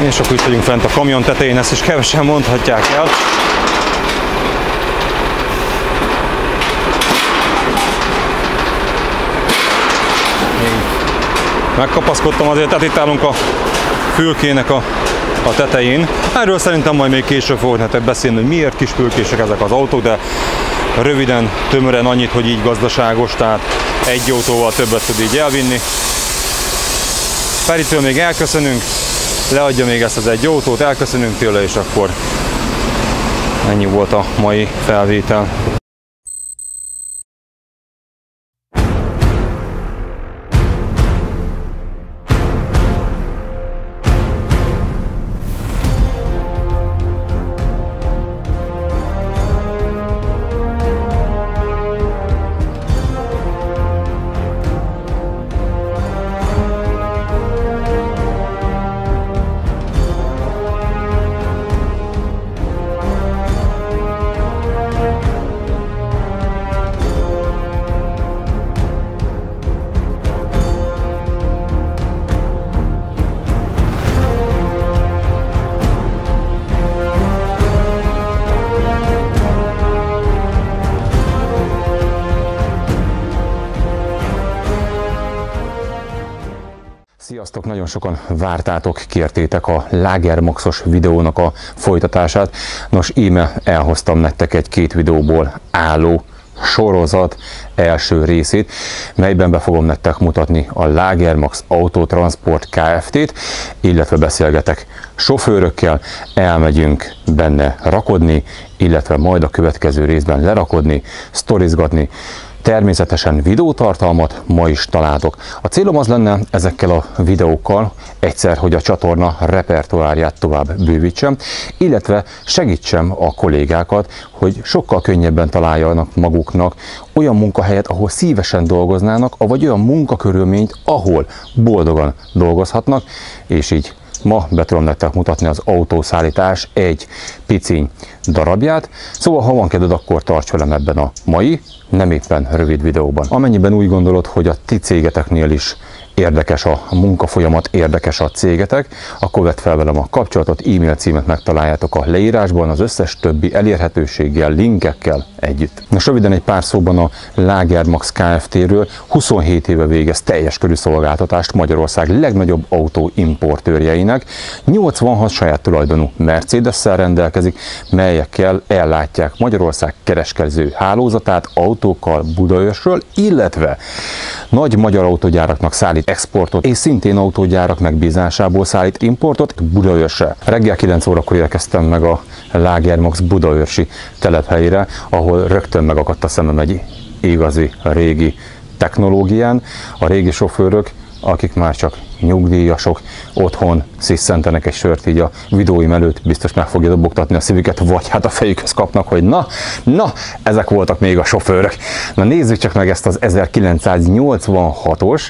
És akkor itt vagyunk fent a kamion tetején, ezt is kevesen mondhatják el. Megkapaszkodtam azért, tehát itt állunk a fülkének a tetején. Erről szerintem majd még később fogok nektek beszélni, hogy miért kis fülkések ezek az autók, de röviden, tömören annyit, hogy így gazdaságos, tehát egy autóval többet tud így elvinni. Feritől még elköszönünk, leadja még ezt az egy autót, elköszönünk tőle, és akkor ennyi volt a mai felvétel. Sziasztok! Nagyon sokan vártátok, kértétek a Lagermaxos videónak a folytatását. Nos, íme elhoztam nektek egy 2 videóból álló sorozat első részét, melyben be fogom nektek mutatni a Lagermax Autotransport Kft-t, illetve beszélgetek sofőrökkel, elmegyünk benne rakodni, illetve majd a következő részben lerakodni, sztorizgatni. Természetesen videótartalmat ma is találtok. A célom az lenne ezekkel a videókkal egyszer, hogy a csatorna repertoárját tovább bővítsem, illetve segítsem a kollégákat, hogy sokkal könnyebben találjanak maguknak olyan munkahelyet, ahol szívesen dolgoznának, vagy olyan munkakörülményt, ahol boldogan dolgozhatnak, és így ma be tudom nektek mutatni az autószállítás egy piciny darabját. Szóval, ha van kedved, akkor tarts velem ebben a mai, nem éppen rövid videóban. Amennyiben úgy gondolod, hogy a ti cégeteknél is érdekes a munkafolyamat, érdekes a cégetek, akkor vedd fel velem a kapcsolatot, e-mail címet megtaláljátok a leírásban, az összes többi elérhetőséggel, linkekkel együtt. Most röviden egy pár szóban a Lagermax Kft-ről. 27 éve végez teljes körű szolgáltatást Magyarország legnagyobb autóimportőrjeinek. 86 saját tulajdonú Mercedes-szel rendelkezik, melyekkel ellátják Magyarország kereskedő hálózatát autókkal Budaörsről, illetve nagy magyar autógyáraknak szállít exportot, és szintén autógyárak megbízásából szállít importot Budaörsre. Reggel 9 órakor érkeztem meg a Lagermax budaörsi telephelyére, ahol rögtön megakadt a szemem egy igazi régi technológián. A régi sofőrök, akik már csak nyugdíjasok, otthon sziszentenek egy sört így a videóim előtt, biztos meg fogja dobogtatni a szívüket, vagy hát a fejükhöz kapnak, hogy na, ezek voltak még a sofőrök. Na nézzük csak meg ezt az 1986-os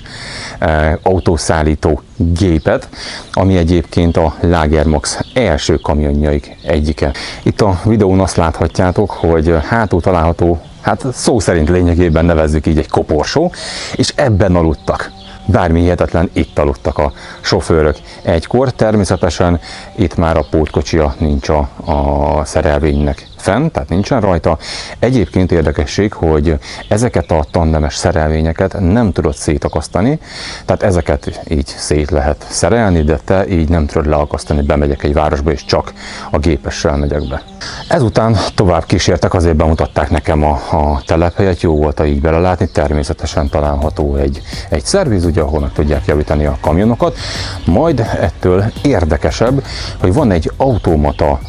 autószállító gépet, ami egyébként a Lagermax első kamionjaik egyike. Itt a videón azt láthatjátok, hogy hátul található, hát szó szerint lényegében nevezzük így egy koporsó, és ebben aludtak. Bármi hihetetlen, itt aludtak a sofőrök egykor. Természetesen itt már a pótkocsia nincs a szerelvénynek fenn, tehát nincsen rajta. Egyébként érdekesség, hogy ezeket a tandemes szerelvényeket nem tudod szétakasztani, tehát ezeket így szét lehet szerelni, de te így nem tudod leakasztani, bemegyek egy városba, és csak a gépessel megyek be. Ezután tovább kísértek, azért bemutatták nekem a telephelyet, jó volt így belelátni, természetesen található egy szerviz, ugye, ahol meg tudják javítani a kamionokat. Majd ettől érdekesebb, hogy van egy automata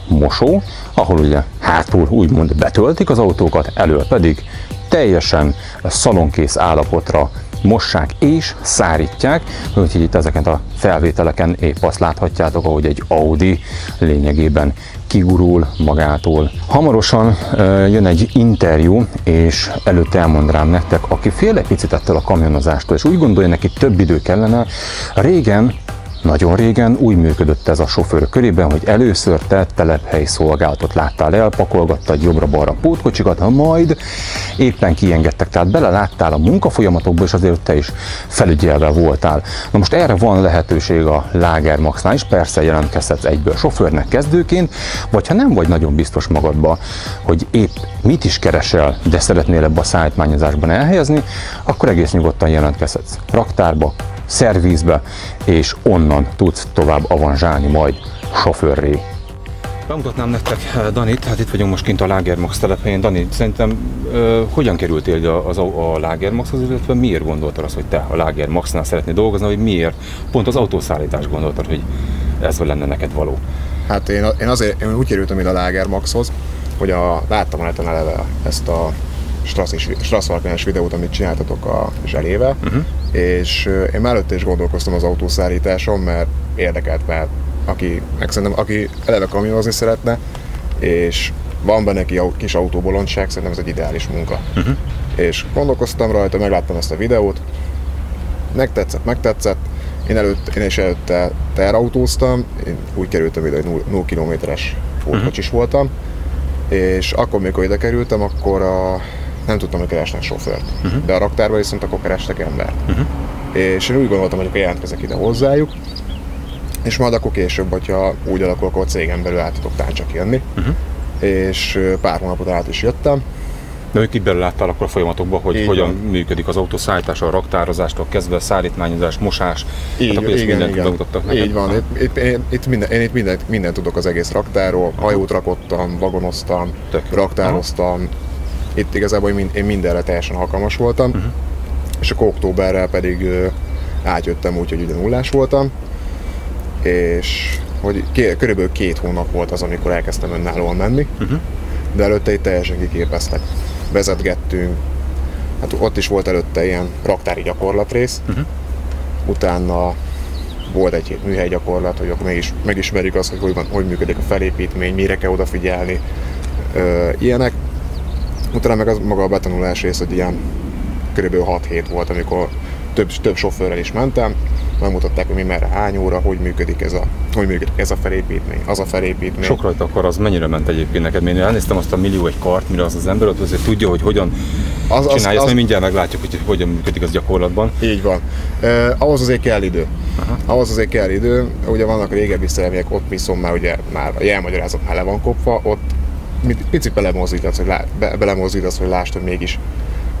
mosó, ahol ugye hátul úgymond betöltik az autókat, elől pedig teljesen szalonkész állapotra mossák és szárítják, úgyhogy itt ezeken a felvételeken épp azt láthatjátok, ahogy egy Audi lényegében kigurul magától. Hamarosan jön egy interjú, és előtte elmondanám nektek, aki fél egy picit ettől a kamionozástól, és úgy gondolja, neki több idő kellene. Régen Nagyon régen úgy működött ez a sofőr körében, hogy először te telephely szolgálatot láttál el, pakolgattad jobbra-balra pótkocsikat, majd éppen kiengedtek, tehát beleláttál a munkafolyamatokba, és azért te is felügyelve voltál. Na most erre van lehetőség a Lagermaxnál is, persze jelentkezhetsz egyből sofőrnek kezdőként, vagy ha nem vagy nagyon biztos magadba, hogy épp mit is keresel, de szeretnél ebbe a szállítmányozásban elhelyezni, akkor egész nyugodtan jelentkezhetsz raktárba, szervízbe, és onnan tudsz tovább avanzsálni majd sofőrré. Bemutatnám nektek Danit, hát itt vagyunk most kint a Lagermax telephelyén. Dani, szerintem hogyan kerültél a Lagermaxhoz, illetve miért gondoltad azt, hogy te a Lagermaxnál szeretnél dolgozni, vagy miért pont az autószállítás gondoltad, hogy ez lenne neked való? Hát én úgy kerültem ide a Lagermaxhoz, hogy láttam a eleve ezt a Strassz-Valkányos videót, amit csináltatok a Zselével, és én már előtte is gondolkoztam az autószállításon, mert érdekelt, mert aki eleve kamionozni szeretne, és van benne neki kis autóbolondság, szerintem ez egy ideális munka. És gondolkoztam rajta, megláttam ezt a videót, megtetszett. Én is előtte terautóztam, én úgy kerültem ide, hogy 0 kilométeres pótkocsis voltam, és akkor, mikor ide kerültem, akkor nem tudtam, hogy keresnek sofőrt. De a raktárban viszont akkor kerestek embert. És én úgy gondoltam, hogy akkor jelentkezek ide hozzájuk, és majd akkor később, hogyha úgy alakul, akkor a cégen belül át tudok táncsak jönni. És pár hónapot át is jöttem. De ők itt belül láttál akkor a folyamatokban, hogy hogyan működik az autószállítás, a raktározástól kezdve szállítmányozás, mosás. Igen. Így van. Én itt mindent tudok az egész raktáról. Hajót rakottam, vagonoztam, raktároztam. Itt igazából én mindenre teljesen alkalmas voltam. És akkor októberrel pedig átjöttem úgy, hogy ugye nullás voltam. És hogy körülbelül 2 hónap volt az, amikor elkezdtem önállóan menni. De előtte itt teljesen kiképeztek. Vezetgettünk, hát ott is volt előtte ilyen raktári gyakorlatrész, utána volt egy hét műhely gyakorlat, hogy akkor megismerjük azt, hogy működik a felépítmény, mire kell odafigyelni, ilyenek. Utána meg az maga a betanulás rész, hogy ilyen kb. 6 hét volt, amikor több sofőrrel is mentem, megmutatták, hogy mi merre, hány óra, hogy működik ez a felépítmény, az a felépítmény. Sok rajta akkor az mennyire ment egyébként neked? Én elnéztem azt a millió egy kart, mire az ember ott azért tudja, hogy hogyan csinálja, ezt mindjárt meglátjuk, hogy hogyan működik az gyakorlatban. Így van. Ahhoz azért kell idő. Ugye vannak régebbi szerelmiek, ott viszont már a jelmagyarázat már le van kopva, ott picit belemozdítasz, hogy lásd, hogy mégis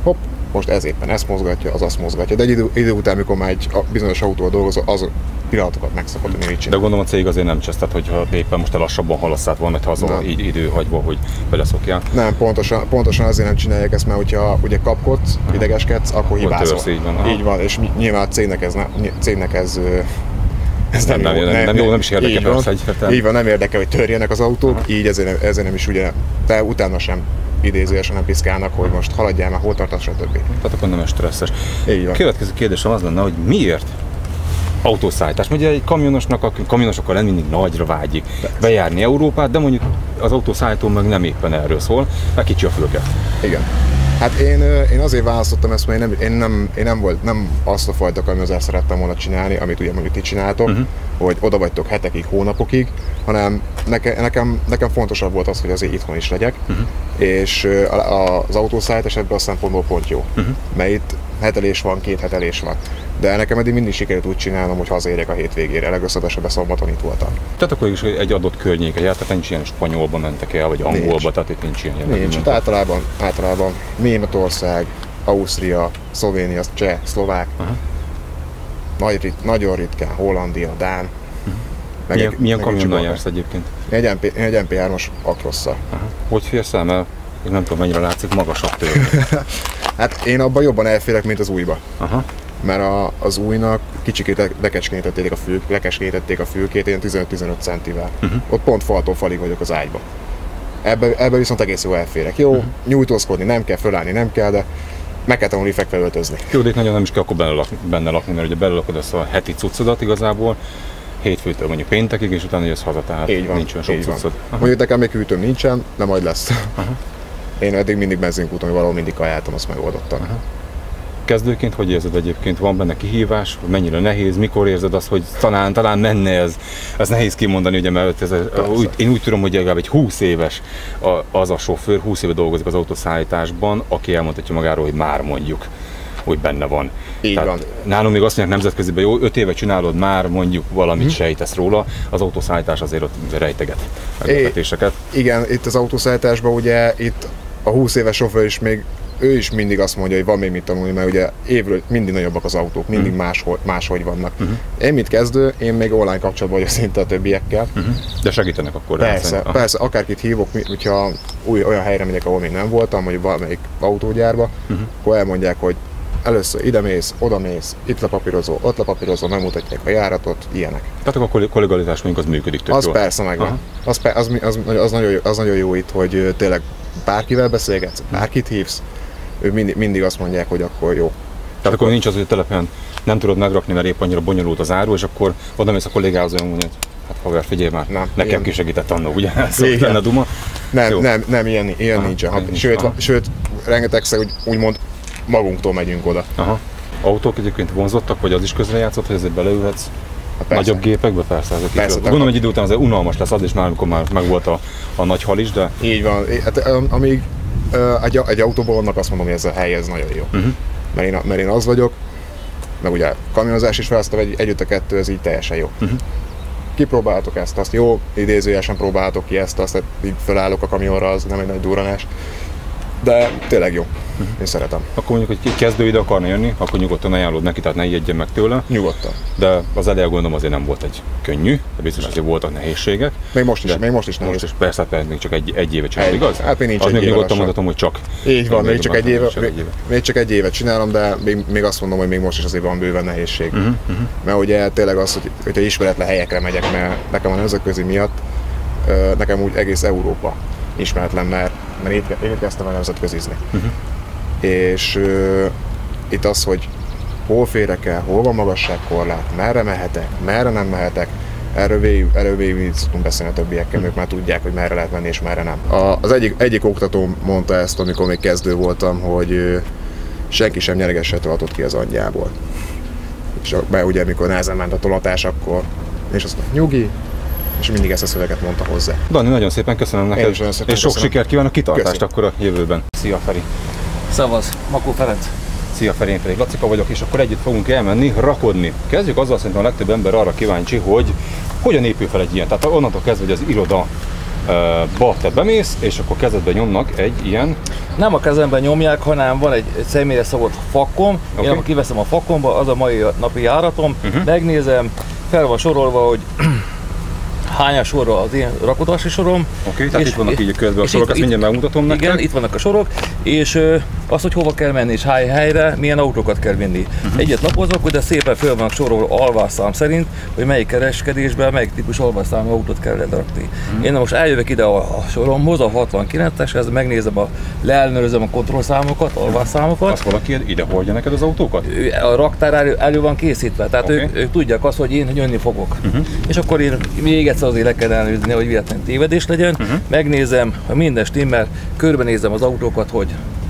hopp, most ez éppen ezt mozgatja, az azt mozgatja. De egy idő után, amikor már egy bizonyos autóval dolgozol, az pillanatokat megszokott, hogy mit csinál. De gondolom a cég azért nem csesztett, hogyha éppen most lassabban halasszát volna, mert haza időhagyva, hogy beleszokjál. Nem, pontosan azért nem csinálják ezt, mert hogyha ugye kapkodsz, idegeskedsz, akkor hibázol. Így van, és nyilván a cégnek ez nem jó, nem is érdekel persze egyáltalán. Így van, nem érdekel, hogy törjenek az autók, így ezért nem is ugye, de utána sem idézőesen nem piszkálnak, hogy most haladjál már, hol tartasz, stb. Tehát akkor nem stresszes. Így van. Következő kérdésem az lenne, hogy miért autószállítás? Ugye egy kamionosokkal nem mindig nagyra vágyik bejárni Európát, de mondjuk az autószállító meg nem éppen erről szól, mert kicsi a fülke. Igen. Hát én azért választottam ezt, mert én nem azt a fajta kamionozást szerettem volna csinálni, amit ugye mondjuk ti csináltok, hogy oda vagytok hetekig, hónapokig, hanem nekem fontosabb volt az, hogy azért itthon is legyek, és az autószállítás ebből a szempontból pont jó, mert itt hetelés van, 2 hetelés van. De nekem eddig mindig sikerült úgy csinálnom, hogy hazaérjek a hétvégére, legösszebesebben szombaton itt voltam. Tehát akkor is egy adott környék, tehát nincs ilyen spanyolba mentek el, vagy angolba, tehát itt nincs ilyen. Nincs, általában Németország, Ausztria, Szlovénia, Cseh, Szlovák, nagyon ritkán, Hollandia, Dán. Milyen kamionnal jársz egyébként? Egy MP3-as Acrosszal. Hogy férsz el, mert én nem tudom mennyire látszik, magasabb tőle. Hát én abban jobban elférek, mint az újba. Mert az újnak kicsikét lekeskétették a fülkét ilyen 15-15 centivel. Ott pont faltól falig vagyok az ágyba. Ebbe viszont egész jó elférek. Jó, nyújtózkodni nem kell, fölállni nem kell, de meg kell tanulni fekve öltözni. Jó, de itt nagyon nem is kell akkor benne lakni, mert ugye belelakod ezt a heti cuccodat igazából, hétfőtől mondjuk péntekig, és utána jössz haza, tehát nincs olyan sok cuccod. Mondjuk nekem még hűtőm nincsen, de majd lesz. Én eddig mindig benzinkúton, valahol mindig kajáltam, azt megoldottam. Kezdőként hogy érzed egyébként? Van benne kihívás? Mennyire nehéz? Mikor érzed azt, hogy talán menne ez? Ez nehéz kimondani, ugye, mert én úgy tudom, hogy legalább egy 20 éves az a sofőr, 20 éve dolgozik az autószállításban, aki elmondhatja magáról, hogy már mondjuk, hogy benne van. Így tehát van. Nálunk még azt mondják nemzetköziben, jó, 5 éve csinálod, már mondjuk valamit sejtesz róla, az autószállítás azért ott rejteget meglepetéseket. Igen, itt az autószállításban ugye itt a 20 éves sofőr is még, ő is mindig azt mondja, hogy van még mit tanulni, mert ugye évről mindig nagyobbak az autók, mindig máshogy vannak. Én mint kezdő, én még online kapcsolatban vagyok szinte a többiekkel. De segítenek akkor? Persze, akárkit hívok, hogyha olyan helyre megyek, ahol még nem voltam, vagy valamelyik autógyárba, akkor elmondják, hogy először ide mész, oda mész, itt lepapírozol, ott lepapírozol, megmutatják a járatot, ilyenek. Tehát akkor a kollegalitás mondjuk az működik tök az jól. Persze megvan. Az nagyon jó itt, hogy tényleg bárkivel beszélgetsz, bárkit hívsz, ők mindig azt mondják, hogy akkor jó. Tehát akkor nincs az, hogy a telepen nem tudod megrakni, mert épp annyira bonyolult az áru, és akkor oda mész a kollégához, hogy mondja, hát haver, figyelj már, nekem ki segített annó, ugye? Szóval lenne duma. Nem, ilyen nincsen. Sőt, rengetegszer úgymond magunktól megyünk oda. Aha. Autók egyébként vonzottak, vagy az is közrejátszott, hogy ezért beleülhetsz? Nagyobb gépekbe? Persze. Gondolom, egy idő után azért unalmas lesz az is már, amikor már megvolt a nagy hal is, de... Így van. Hát, amíg egy autóban vannak, azt mondom, hogy ez a hely ez nagyon jó. Mert én az vagyok, meg ugye kamionozás is felhasztal együtt a kettő, ez így teljesen jó. Kipróbáltok ezt, azt jó, idézőjelesen próbáltok ki ezt, azt így felállok a kamionra, az nem egy nagy durranás. De tényleg jó. Én szeretem. Akkor mondjuk, hogy kezdő ide akarna jönni, akkor nyugodtan ajánlod neki, tehát ne ijedjen meg tőle. Nyugodtan. De az eleje gondolom azért nem volt egy könnyű, de biztos azért voltak nehézségek. Még most is nehéz. Most is persze, hát még csak egy évet csinálom, igaz? Hát még nincs az egy éve. Nyugodtan mondhatom, hogy csak. Így van, még csak egy évet csinálom, de még azt mondom, hogy még most is azért van bőven nehézség. Mert ugye tényleg az, hogyha ismeretlen helyekre megyek, mert nekem a nemzetközi miatt, nekem úgy egész Európa ismeretlen, mert én itt kezdtem el nemzetközizni. És itt az, hogy hol férek el, hol van magasságkorlát, merre mehetek, merre nem mehetek, erről végig szoktunk beszélni a többiekkel, ők már tudják, hogy merre lehet menni és merre nem. Az egyik oktató mondta ezt, amikor még kezdő voltam, hogy senki sem nyeregeset tolatott ki az anyjából. És mert ugye, amikor nehezen ment a tolatás, akkor és azt mondta, nyugi, és mindig ezt a szöveget mondta hozzá. Dani, nagyon szépen köszönöm neked, és sok sikert kívánok, kitartást akkor a jövőben. Szia, Feri! Szevasz, Makó Ferenc! Szia, Feri, én pedig Lacika vagyok, és akkor együtt fogunk elmenni rakodni. Kezdjük azzal, szerintem a legtöbb ember arra kíváncsi, hogy hogyan épül fel egy ilyen. Tehát onnantól kezdve, hogy az iroda te bemész, és akkor kezedbe nyomnak egy ilyen... Nem a kezemben nyomják, hanem van egy személyre szabott fakkom. Én akkor kiveszem a fakkomba, az a mai napi járatom, megnézem, fel van sorolva, hogy hányas sorra az én rakodási sorom. Tehát itt vannak így a közben a sorok, ezt mindjárt megmutatom neked. Igen, itt vannak a sorok, és az, hogy hova kell menni és hány helyre, milyen autókat kell vinni. Egyet lapozok, hogy de szépen föl vannak sorolva alvásszám szerint, hogy melyik kereskedésben, melyik típus alvásszámú autót kell lerakni. Én most eljövök ide a soromhoz, a 69-eshez, megnézem, leellenőrzöm a kontrollszámokat, alvásszámokat. Azt valaki ide hordja neked az autókat? A raktár elő van készítve, tehát ők tudják azt, hogy én jönni fogok. És akkor én még egyszer azért le kell ellenőrizni, hogy véletlen tévedés legyen. Megnézem, ha minden stimmel, körbenézem az autókat, hogy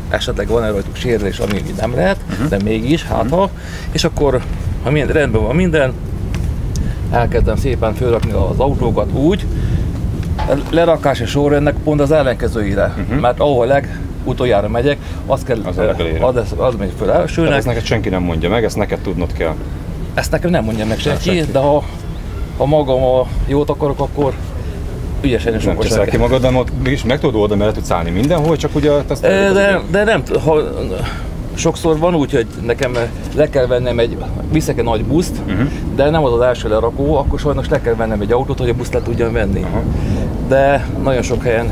esetleg van-e rajtuk sérülés, ami nem lehet, de mégis, és akkor, ha rendben van minden, elkezdem szépen fölrakni az autókat úgy, lerakási sorrendnek pont az ellenkezőire, mert ahol utoljára megyek, azt kell, az megy föl elsőnek. Ezt neked senki nem mondja meg, ezt neked tudnod kell. Ezt nekem nem mondja meg senki, de ha magam a jót akarok, akkor ügyesen és okosan. Nem teszel ki magad, de mégis meg tudod oldani, mert le tudsz állni mindenhol, csak ugye azt... De nem, sokszor van úgy, hogy nekem le kell vennem viszek egy nagy buszt, de nem az az első lerakó, akkor sajnos le kell vennem egy autót, hogy a buszt le tudjam venni. De nagyon sok helyen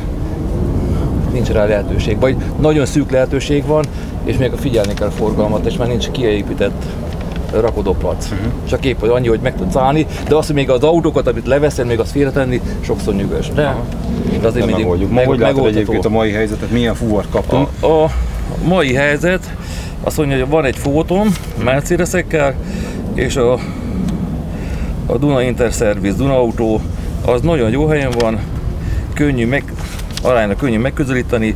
nincs rá lehetőség, vagy nagyon szűk lehetőség van, és még figyelni kell forgalmat, és már nincs kiépített rakodóplac. Csak épp annyi, hogy meg tudsz állni, de azt, hogy még az autókat, amit leveszel, még azt félretenni, sokszor nyugos. De azért mindig hogy látod egyébként a mai helyzetet, milyen fúvart kaptunk? A mai helyzet azt mondja, hogy van egy Fóton, Mercedesekkel, és a Duna Interservice, Duna Autó, az nagyon jó helyen van, aránylag könnyű megközelíteni,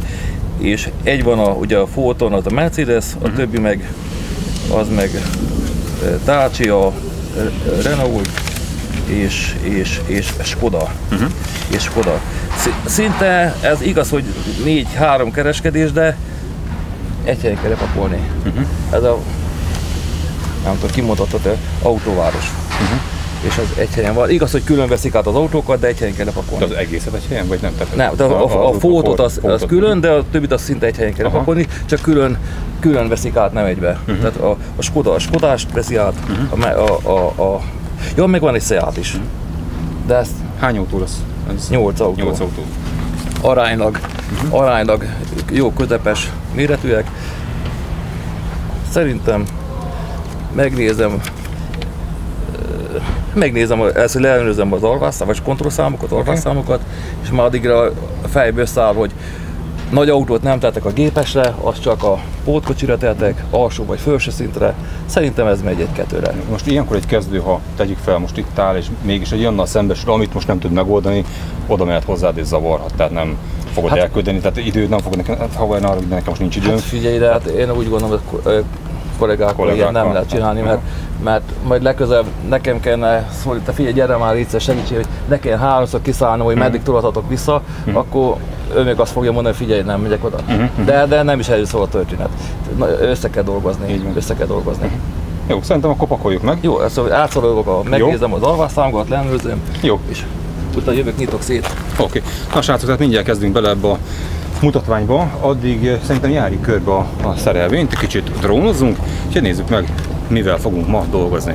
és egy van ugye a Fóton, az a Mercedes, a többi meg az meg Dacia, Renault és Skoda. És Skoda. Szinte ez igaz, hogy 4-3 kereskedés, de egy helyen kell lepakolni. Ez a, nem tudom, kimondhatod, autóváros. És az egy helyen van. Igaz, hogy külön veszik át az autókat, de egy helyen kell lepakolni. De az egészet egy helyen, vagy nem? Nem, de a Fordot az külön, de a többit az szinte egy helyen kell lepakolni, csak külön veszik át, nem egybe. Tehát a Skodást veszi át, ja, meg van egy Seat is. De ezt... Hány autó lesz? 8 autó. 8 autó. Aránylag jó közepes méretűek. Szerintem megnézem, először leellenőrzem az alvásszámokat, vagy kontrollszámokat, alvásszámokat, és már addigra fejből száll, hogy nagy autót nem tettek a gépesre, az csak a pótkocsira tettek, alsó vagy felső szintre. Szerintem ez megy 1-2-re. Most ilyenkor egy kezdő, ha tegyük fel, most itt áll, és mégis egy olyannal szembesül, amit most nem tud megoldani, oda mehet hozzád és zavarhat, tehát nem fogod elküldeni, tehát időt nem fogod nekem, ha olyan arra, nekem most nincs időm. Hát figyelj, de hát én úgy gondolom, hogy kollégákkal ilyet nem lehet csinálni, mert majd legközelebb nekem kellene szólni, te figyelj, gyere már egyszer segítség, hogy ne kell 3-szor kiszállnom, hogy meddig tolhatok vissza, akkor ő még azt fogja mondani, hogy figyelj, nem megyek oda. De nem is erről szól a történet. Össze kell dolgozni. Jó, szerintem akkor pakoljuk meg. Jó, szóval átszorolok, megnézem az alvásszámokat, leellenőrzöm. Jó. És utána jövök, nyitok szét. Oké. Na srácok, tehát mindjárt kezdünk bele ebbe a mutatványba, addig szerintem járjuk körbe a szerelvényt, kicsit drónozzunk, és nézzük meg, mivel fogunk ma dolgozni.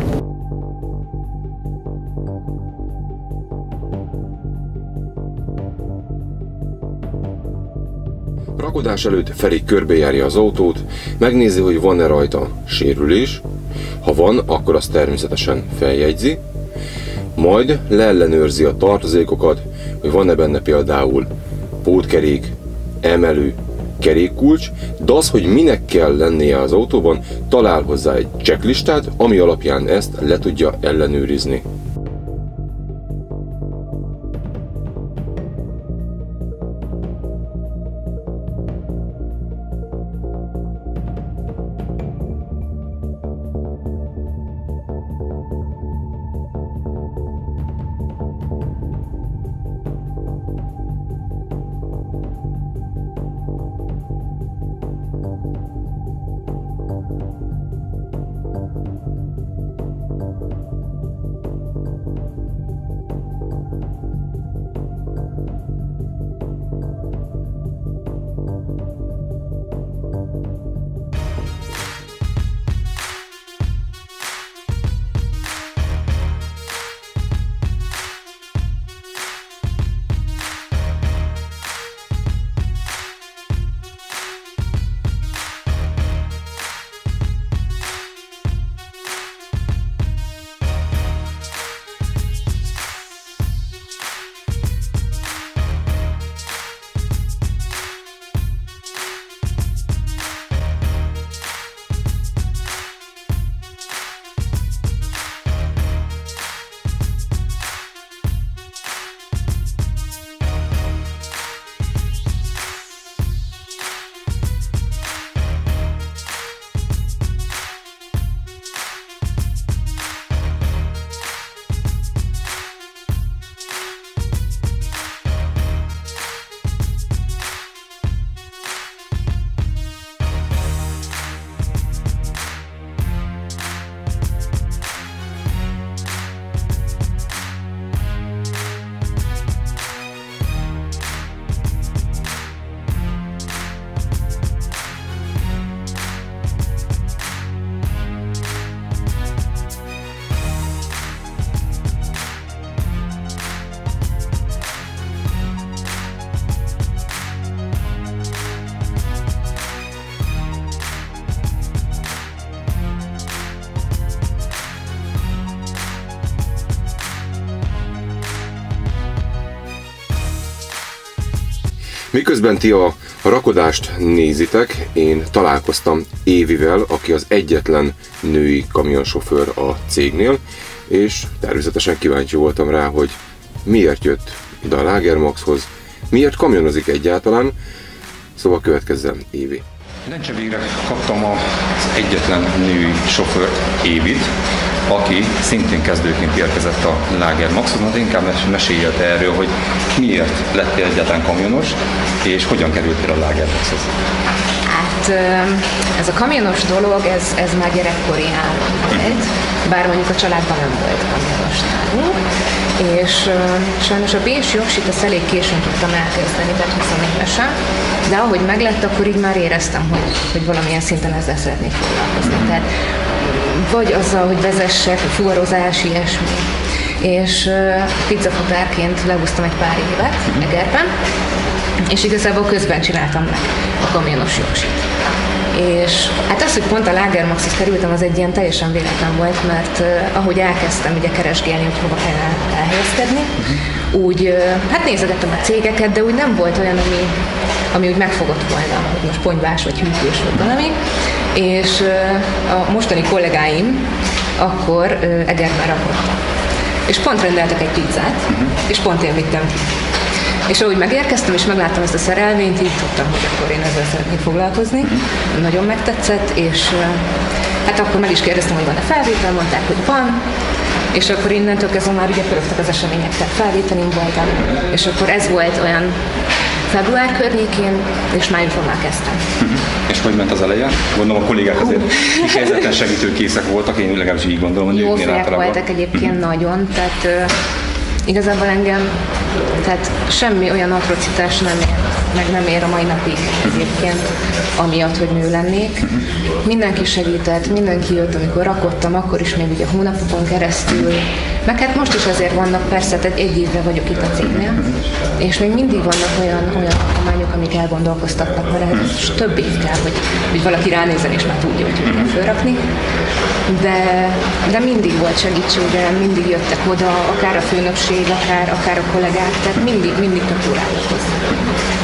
Rakodás előtt Feri körbejárja az autót, megnézi, hogy van-e rajta sérülés, ha van, akkor azt természetesen feljegyzi, majd leellenőrzi a tartozékokat, hogy van-e benne például pótkerék, emelő, kerékkulcs, de az, hogy minek kell lennie az autóban, talál hozzá egy checklistát, ami alapján ezt le tudja ellenőrizni. Miközben ti a rakodást nézitek, én találkoztam Évivel, aki az egyetlen női kamionsofőr a cégnél, és természetesen kíváncsi voltam rá, hogy miért jött ide a Lagermaxhoz, miért kamionozik egyáltalán, szóval következzen, Évi. Lencse végre kaptam az egyetlen női sofőrt, Évit, aki szintén kezdőként érkezett a Lager Maxhoz. De inkább mesélj erről, hogy miért lettél egyáltalán kamionos, és hogyan kerültél a Lager Maxhoz. Hát ez a kamionos dolog, ez már gyerekkori álom volt, bár mondjuk a családban nem volt kamionos nálunk, és sajnos a B-s jogsit azt elég későn tudtam elkezdeni, tehát 20 évesen, de ahogy meglett, akkor így már éreztem, hogy valamilyen szinten ezzel szeretnék foglalkozni. Tehát vagy azzal, hogy vezessek, fuvarozás, ilyesmi. És pizzafutárként lehúztam egy pár évet Egerben, és igazából közben csináltam meg a kamionos jogsit. És hát az, hogy pont a Lager Maxhoz kerültem, az egy ilyen teljesen véletlen volt, mert ahogy elkezdtem ugye keresgélni, hogy hova kell elhelyezkedni, úgy hát nézegettem a cégeket, de úgy nem volt olyan, ami úgy megfogott volna, hogy most ponyvás vagy hűtős vagy valami. És a mostani kollégáim akkor Egerben rakottak. És pont rendeltek egy pizzát, és pont én vittem ki. És ahogy megérkeztem, és megláttam ezt a szerelvényt, így tudtam, hogy akkor én ezzel szeretnék foglalkozni. Nagyon megtetszett, és hát akkor meg is kérdeztem, hogy van-e felvétel, mondták, hogy van, és akkor innentől kezdve már ugye pörögtek az események, tehát felvételim voltam, és akkor ez volt olyan február környékén, és májusban már kezdtem. És hogy ment az eleje? Gondolom a kollégák azért kifejezetten segítőkészek voltak, én legalábbis így gondolom, hogy jó fejek voltak egyébként nagyon, tehát igazából engem, tehát semmi olyan atrocitás nem ér, meg nem ér a mai napig egyébként, amiatt, hogy nő lennék. Mindenki segített, mindenki jött, amikor rakottam, akkor is még ugye hónapokon keresztül. Meg hát most is azért vannak, persze, tehát egy évre vagyok itt a cégnél, és még mindig vannak olyan alkalmányok, amik elgondolkoztatnak, mert ehhez több év kell, hogy valaki ránézzen és már tudja, hogy kell fölrakni. De mindig volt segítségem, mindig jöttek oda, akár a főnökség, akár a kollégák, tehát mindig tök jól állnak hozzá.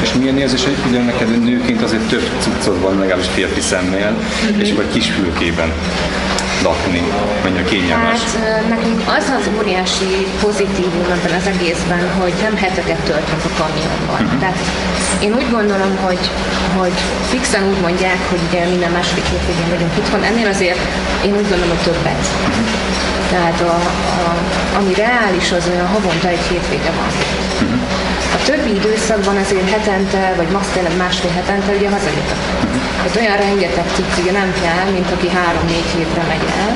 És milyen érzés, hogy ugye neked nőként azért több cuccod van, legalábbis férfi szemmel, és akkor kis fülkében lakni, mennyire kényelmes? Hát nekünk az az óriási pozitívum ebben az egészben, hogy nem heteket töltünk a kamionban. Tehát én úgy gondolom, hogy fixen úgy mondják, hogy ugye minden második hétvégén vagyunk itthon, ennél azért én úgy gondolom, hogy többet. Tehát ami reális, az olyan havonta egy hétvége van. A többi időszakban azért hetente, vagy max. Tényleg másfél hetente ugye hazajutok. Tehát olyan rengeteg cucc ugye nem kell, mint aki 3-4 hétre megy el.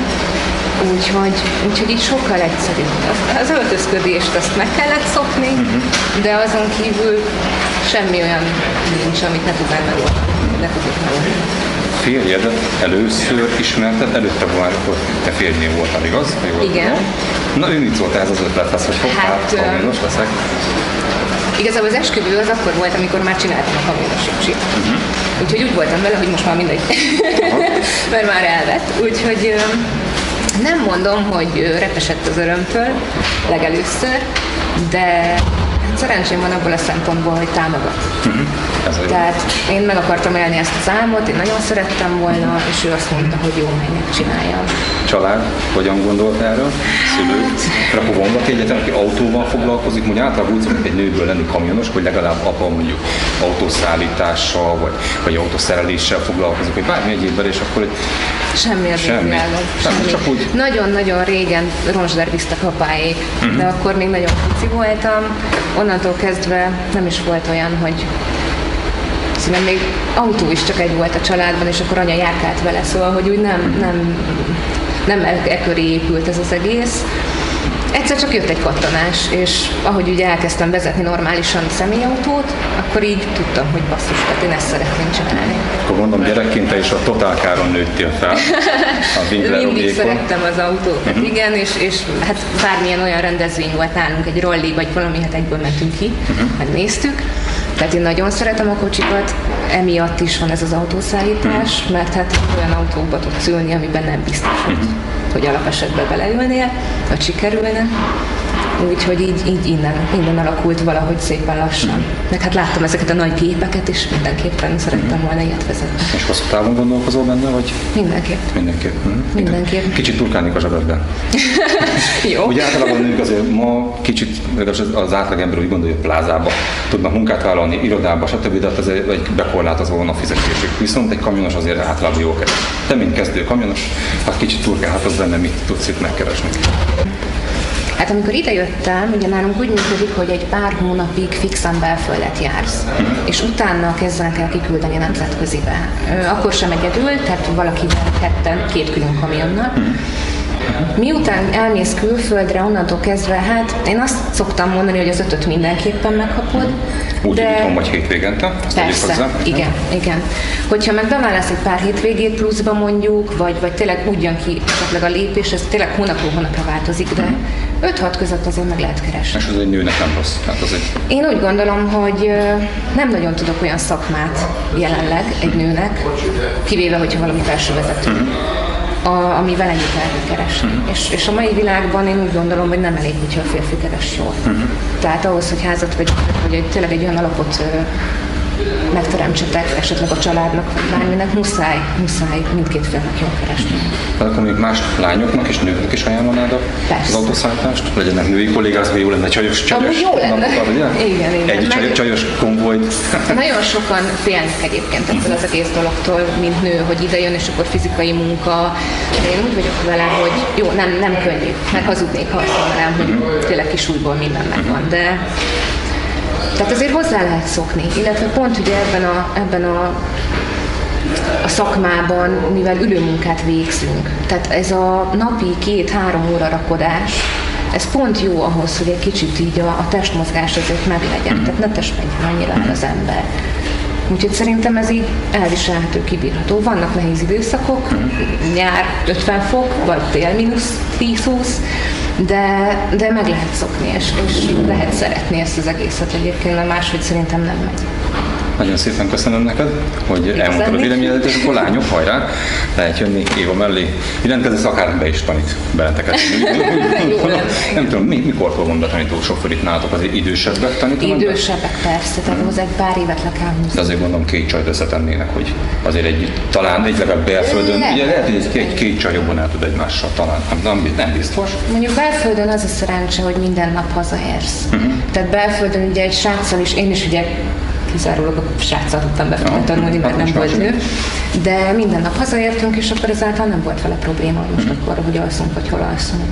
Úgyhogy így sokkal egyszerűbb. Az öltözködést azt meg kellett szokni, de azon kívül semmi olyan nincs, amit ne tudnám megoldani. Férjedet először ismerted, előtte már akkor te férjnél voltál, igaz? Igen. Na ő mit szólt ez az ötlethez, hogy kamionos leszek? Igazából az esküvő az akkor volt, amikor már csináltam a kamionos jogsit. Úgyhogy úgy voltam vele, hogy most már mindegy, mert már elvett. Úgyhogy nem mondom, hogy repesett az örömtől legelőször, de szerencsém van abból a szempontból, hogy támogat. Tehát én meg akartam élni ezt az álmot, én nagyon szerettem volna, és ő azt mondta, hogy jó, menjek, csináljam. Család, hogyan gondolt erről? Szülők? Akkor vannak egyetlen, aki autóval foglalkozik, mondjuk általában úgy szokott egy nőből lenni kamionos, hogy legalább apa mondjuk autószállítással, vagy autószereléssel foglalkozik, vagy bármi egyébben, és akkor egy semmi az világon. Semmi. Nagyon-nagyon régen roncsderbiztek apáék, de akkor még nagyon pici voltam. Onnantól kezdve nem is volt olyan, hogy szóval még autó is csak egy volt a családban, és akkor anya járkált vele, szóval, hogy úgy nem köré épült ez az egész. Egyszer csak jött egy kattanás, és ahogy ugye elkezdtem vezetni normálisan személyautót, akkor így tudtam, hogy basszus, tehát én ezt szeretném csinálni. Akkor mondom, gyerekként te is a Total Car-on nőttél fel. Mindig szerettem az autókat, igen, és hát bármilyen olyan rendezvény volt nálunk, egy rally, vagy valami, hát egyből mentünk ki, meg néztük. Tehát én nagyon szeretem a kocsikat, emiatt is van ez az autószállítás, mert hát olyan autókba tudsz ülni, amiben nem biztos, hogy alapesetben beleülnél, vagy sikerülne. Úgyhogy így innen alakult valahogy szépen lassan. Meg hát láttam ezeket a nagy gépeket, és mindenképpen szerettem volna ilyet vezetni. És hosszú távon gondolkozol benne, vagy? Mindenképp. Mindenképp. Kicsit turkálnék a zsebedben. Jó. Ugye általában nők azért ma kicsit, az átlagember úgy gondolja, hogy plázába tudnak munkát vállalni, irodába, stb. De azért egy bekorlátozó van a fizetésük. Viszont egy kamionos azért általában jó keres. Te, mint kezdő kamionos, hát kicsit turkálhatod benne, mit tudsz itt megkeresni. Hát amikor idejöttem, ugye nálunk úgy működik, hogy egy pár hónapig fixen belföldet jársz, és utána kezdenek el kiküldeni nemzetközibe. Akkor sem egyedül, tehát valakivel ketten, 2 külön kamionnal. Miután elmész külföldre, onnantól kezdve, hát én azt szoktam mondani, hogy az 5-öt mindenképpen megkapod. Úgy itthon vagy hétvégente? Persze, igen. Hogyha meg beválasz egy pár hétvégét pluszba mondjuk, vagy tényleg úgy jön ki esetleg a lépés, ez tényleg hónapról hónapra változik, de 5-6 között azért meg lehet keresni. És az egy nőnek nem rossz. Hát az egy... Én úgy gondolom, hogy nem nagyon tudok olyan szakmát jelenleg egy nőnek, kivéve, hogyha valami felsővezető. Amivel ennyit lehet keresni. És a mai világban én úgy gondolom, hogy nem elég, hogyha a férfi keres jól. Tehát ahhoz, hogy házat vagy tényleg egy olyan alapot megteremtsetek esetleg a családnak, vagy bárminek, muszáj mindkét félnek jól keresni. Tehát akkor még más lányoknak és nőknek is ajánlanád az autószállítást? Legyenek női kollégák, hogy jó lenne csajos jó lenne. Igen. Egy csajos konvojt. Nagyon sokan félnek egyébként ettől az egész dologtól, mint nő, hogy ide jön, és akkor fizikai munka. De én úgy vagyok vele, hogy jó, nem könnyű, meg hazudnék, ha azt mondanám, hogy tényleg kis újból minden megvan, de tehát azért hozzá lehet szokni, illetve pont ugye ebben a szakmában, mivel ülőmunkát végzünk, tehát ez a napi 2-3 óra rakodás, ez pont jó ahhoz, hogy egy kicsit így a testmozgás azért meglegyen, tehát ne testmegyen annyira el az ember. Úgyhogy szerintem ez így elviselhető, kibírható. Vannak nehéz időszakok, nyár 50 fok, vagy tél -10-20, de meg lehet szokni, és lehet szeretni ezt az egészet egyébként, mert máshogy szerintem nem megy. Nagyon szépen köszönöm neked, hogy elmondtad a véleményedet, és akkor lányok, hajrá, lehet jönni Éva mellé. Jelentkezz, akár be is tanít benneteket. Nem tudom, mikortól van betanító sofőr itt nálatok, azért idősebbek tanítanak? Idősebbek persze, tehát hozzá egy pár évet le kell húzni. De azért gondolom 2 csajt összetennének, hogy azért talán egy legalább belföldön, ugye lehet, hogy két csaj jobban el tud egymással talán, nem biztos. Mondjuk belföldön az a szerencse, hogy minden nap hazaérsz. Tehát belföldön ugye egy sráccal is, én is ugye kizárólag a sráccal tudtam befelé tanulni, mert nem volt nő. De minden nap hazaértünk, és akkor ezáltal nem volt vele probléma, hogy most akkor, hogy alszunk, vagy hol alszunk.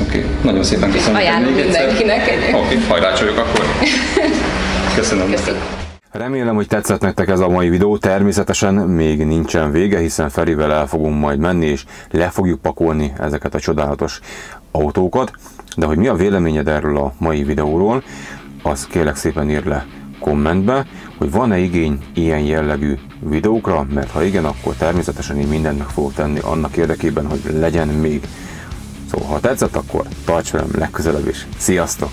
Oké, nagyon szépen köszönöm. Ajánlom mindenkinek. Oké, hajrácsoljuk akkor. Köszönöm. Remélem, hogy tetszett nektek ez a mai videó. Természetesen még nincsen vége, hiszen Ferivel el fogunk majd menni, és le fogjuk pakolni ezeket a csodálatos autókat. De hogy mi a véleményed erről a mai videóról, azt kérlek szépen írd le kommentbe, hogy van-e igény ilyen jellegű videókra, mert ha igen, akkor természetesen én mindent meg fogok tenni annak érdekében, hogy legyen még. Szóval ha tetszett, akkor tarts velem legközelebb is. Sziasztok!